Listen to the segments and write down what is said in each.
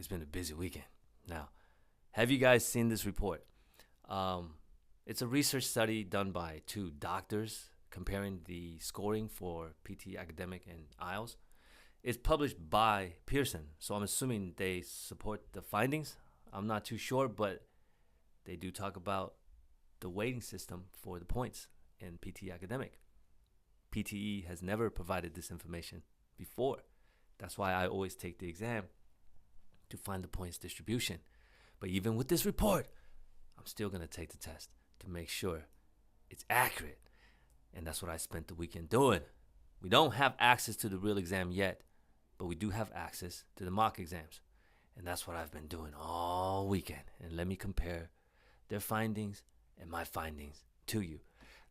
It's been a busy weekend. Now, have you guys seen this report? It's a research study done by two doctors comparing the scoring for PT Academic and IELTS. It's published by Pearson, so I'm assuming they support the findings. I'm not too sure, but they do talk about the weighting system for the points in PT Academic. PTE has never provided this information before. That's why I always take the exam to find the points distribution. But even with this report, I'm still going to take the test to make sure it's accurate. And that's what I spent the weekend doing. We don't have access to the real exam yet, but we do have access to the mock exams. And that's what I've been doing all weekend. And let me compare their findings and my findings to you.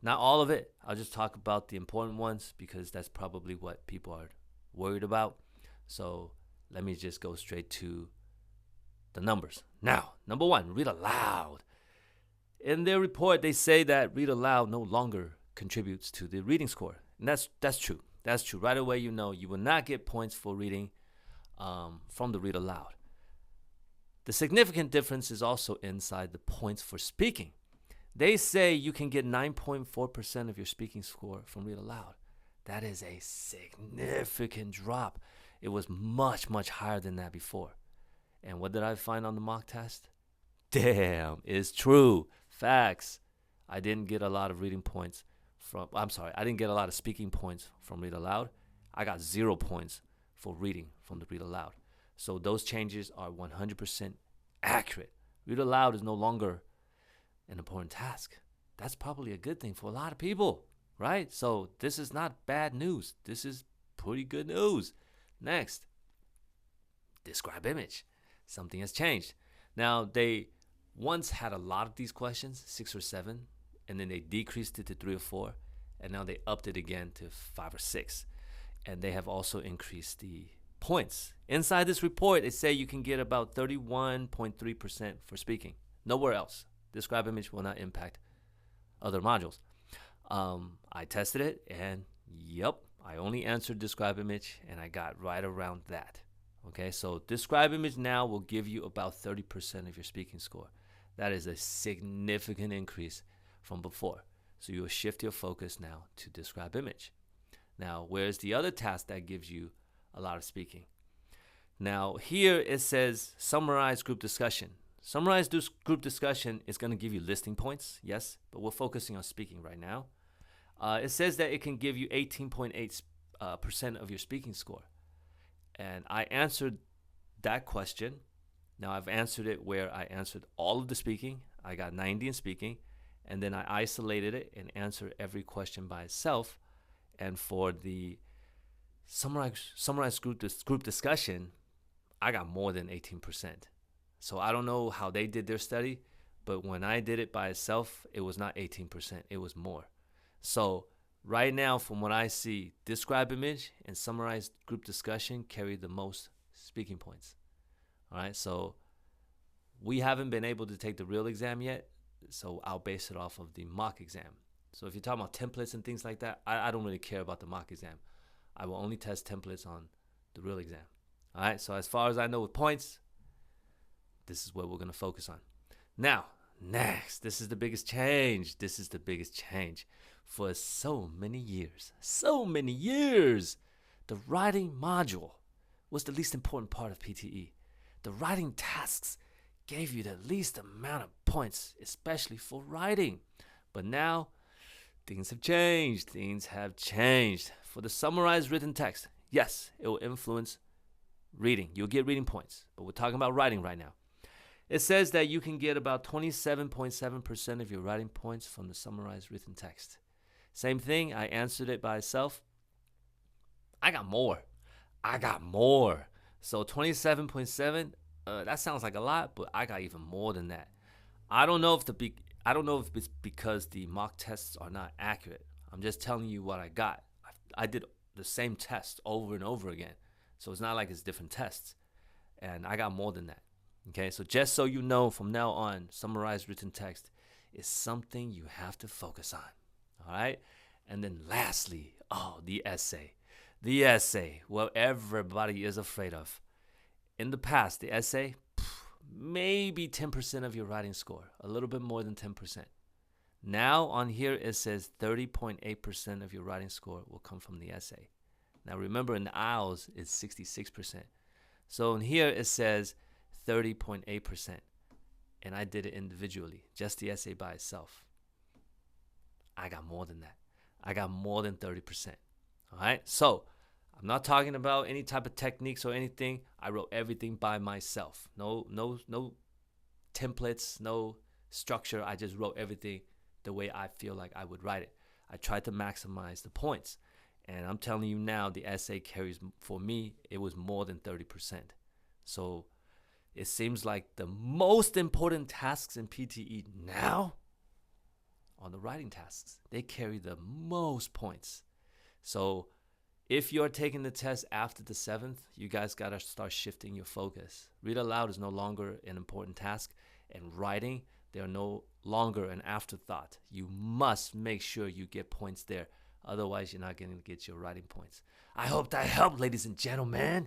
Not all of it. I'll just talk about the important ones because that's probably what people are worried about. So let me just go straight to the numbers. Now, number one, read aloud. In their report, they say that read aloud no longer contributes to the reading score. And that's true. That's true. Right away, you know you will not get points for reading from the read aloud. The significant difference is also inside the points for speaking. They say you can get 9.4% of your speaking score from read aloud. That is a significant drop. It was much, much higher than that before. And what did I find on the mock test? Damn, it's true. Facts. I didn't get a lot of I didn't get a lot of speaking points from read aloud. I got 0 points for reading from the read aloud. So those changes are 100% accurate. Read aloud is no longer an important task. That's probably a good thing for a lot of people, right? So this is not bad news. This is pretty good news. Next, describe image. Something has changed. Now, they once had a lot of these questions, 6 or 7, and then they decreased it to 3 or 4, and now they upped it again to 5 or 6. And they have also increased the points. Inside this report, it say you can get about 31.3% for speaking. Nowhere else. Describe image will not impact other modules. I tested it, and yep, I only answered describe image, and I got right around that. Okay, so describe image now will give you about 30% of your speaking score. That is a significant increase from before. So you will shift your focus now to describe image. Now, where's the other task that gives you a lot of speaking? Now, here it says summarize group discussion. Summarize this group discussion is going to give you listing points, yes, but we're focusing on speaking right now. It says that it can give you 18.8% of your speaking score. And I answered that question. Now I've answered it where I answered all of the speaking. I got 90 in speaking. And then I isolated it and answered every question by itself. And for the summarized group discussion, I got more than 18%. So I don't know how they did their study, but when I did it by itself, it was not 18%. It was more. So right now, from what I see, describe image and summarized group discussion carry the most speaking points. All right, so we haven't been able to take the real exam yet, so I'll base it off of the mock exam. So if you're talking about templates and things like that, I don't really care about the mock exam. I will only test templates on the real exam. All right, so as far as I know with points, this is what we're going to focus on. Now, next, this is the biggest change. This is the biggest change. For so many years, the writing module was the least important part of PTE. The writing tasks gave you the least amount of points, especially for writing. But now, things have changed. For the summarized written text, yes, it will influence reading. You'll get reading points, but we're talking about writing right now. It says that you can get about 27.7% of your writing points from the summarized written text. Same thing, I answered it by itself. I got more. So 27.7, that sounds like a lot, but I got even more than that. I don't know if it's because the mock tests are not accurate. I'm just telling you what I got. I did the same test over and over again. So it's not like it's different tests. And I got more than that. Okay, so just so you know, from now on, summarized written text is something you have to focus on. All right? And then lastly, the essay. The essay, what everybody is afraid of. In the past, the essay, maybe 10% of your writing score, a little bit more than 10%. Now on here it says 30.8% of your writing score will come from the essay. Now remember, in the IELTS it's 66%. So in here it says 30.8%, and I did it individually, just the essay by itself. I got more than that. I got more than 30%. All right, so I'm not talking about any type of techniques or anything. I wrote everything by myself. No templates, no structure. I just wrote everything the way I feel like I would write it. I tried to maximize the points. And I'm telling you now, the essay carries, for me, it was more than 30%. So it seems like the most important tasks in PTE now are the writing tasks. They carry the most points. So if you're taking the test after the 7th, you guys got to start shifting your focus. Read aloud is no longer an important task, and writing, they are no longer an afterthought. You must make sure you get points there. Otherwise, you're not going to get your writing points. I hope that helped, ladies and gentlemen.